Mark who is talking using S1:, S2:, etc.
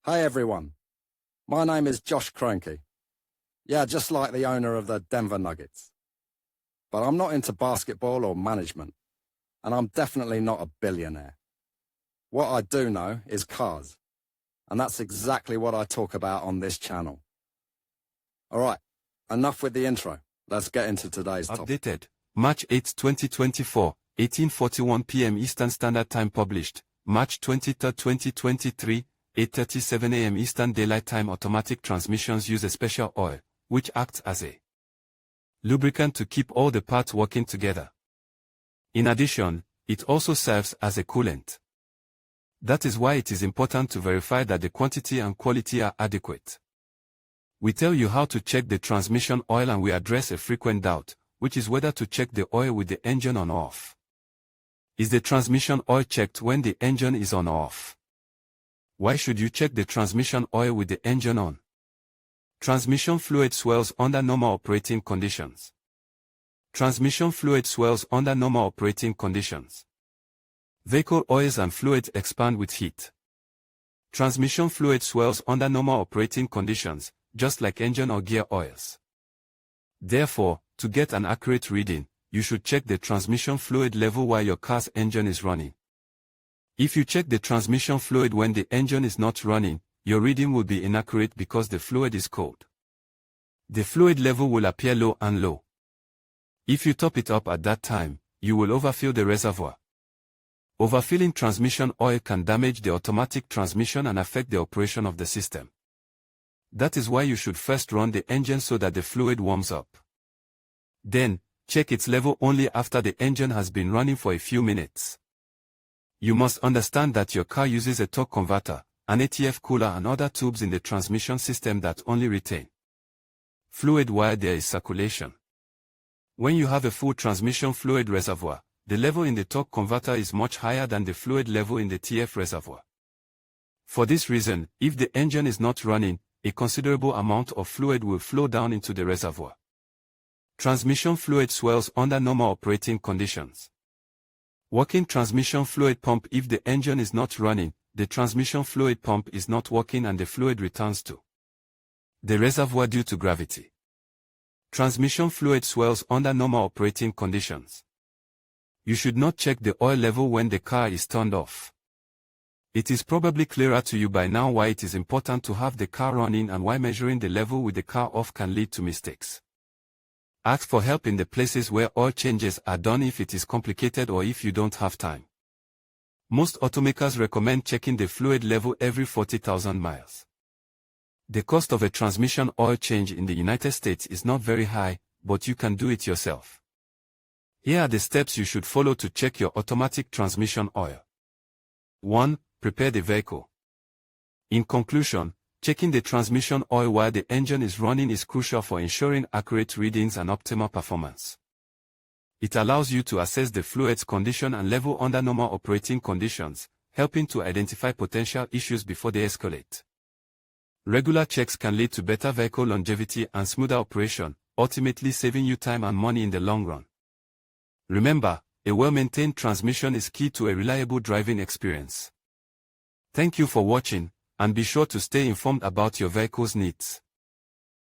S1: Hey everyone, my name is Josh Kroenke. Yeah, just like the owner of the Denver Nuggets. But I'm not into basketball or management, and I'm definitely not a billionaire. What I do know is cars, and that's exactly what I talk about on this channel. Alright, enough with the intro. Let's get into today's topic.
S2: Updated, March 8, 2024, 18:41 p.m. Eastern Standard Time. Published, March 23, 2023, 8:37 a.m. Eastern Daylight Time. Automatic transmissions use a special oil, which acts as a lubricant to keep all the parts working together. In addition, it also serves as a coolant. That is why it is important to verify that the quantity and quality are adequate. We tell you how to check the transmission oil, and we address a frequent doubt, which is whether to check the oil with the engine on or off. Is the transmission oil checked when the engine is on or off? Why should you check the transmission oil with the engine on? Transmission fluid swells under normal operating conditions. Transmission fluid swells under normal operating conditions. Vehicle oils and fluids expand with heat. Transmission fluid swells under normal operating conditions, just like engine or gear oils. Therefore, to get an accurate reading, you should check the transmission fluid level while your car's engine is running. If you check the transmission fluid when the engine is not running, your reading will be inaccurate because the fluid is cold. The fluid level will appear low and low. If you top it up at that time, you will overfill the reservoir. Overfilling transmission oil can damage the automatic transmission and affect the operation of the system. That is why you should first run the engine so that the fluid warms up. Then, check its level only after the engine has been running for a few minutes. You must understand that your car uses a torque converter, an ATF cooler and other tubes in the transmission system that only retain fluid while there is circulation. When you have a full transmission fluid reservoir, the level in the torque converter is much higher than the fluid level in the TF reservoir. For this reason, if the engine is not running, a considerable amount of fluid will flow down into the reservoir. Transmission fluid swells under normal operating conditions. Working transmission fluid pump. If the engine is not running, the transmission fluid pump is not working and the fluid returns to the reservoir due to gravity. Transmission fluid swells under normal operating conditions. You should not check the oil level when the car is turned off. It is probably clearer to you by now why it is important to have the car running and why measuring the level with the car off can lead to mistakes. Ask for help in the places where oil changes are done if it is complicated or if you don't have time. Most automakers recommend checking the fluid level every 40,000 miles. The cost of a transmission oil change in the United States is not very high, but you can do it yourself. Here are the steps you should follow to check your automatic transmission oil. 1. Prepare the vehicle. In conclusion, checking the transmission oil while the engine is running is crucial for ensuring accurate readings and optimal performance. It allows you to assess the fluid's condition and level under normal operating conditions, helping to identify potential issues before they escalate. Regular checks can lead to better vehicle longevity and smoother operation, ultimately saving you time and money in the long run. Remember, a well-maintained transmission is key to a reliable driving experience. Thank you for watching, and be sure to stay informed about your vehicle's needs.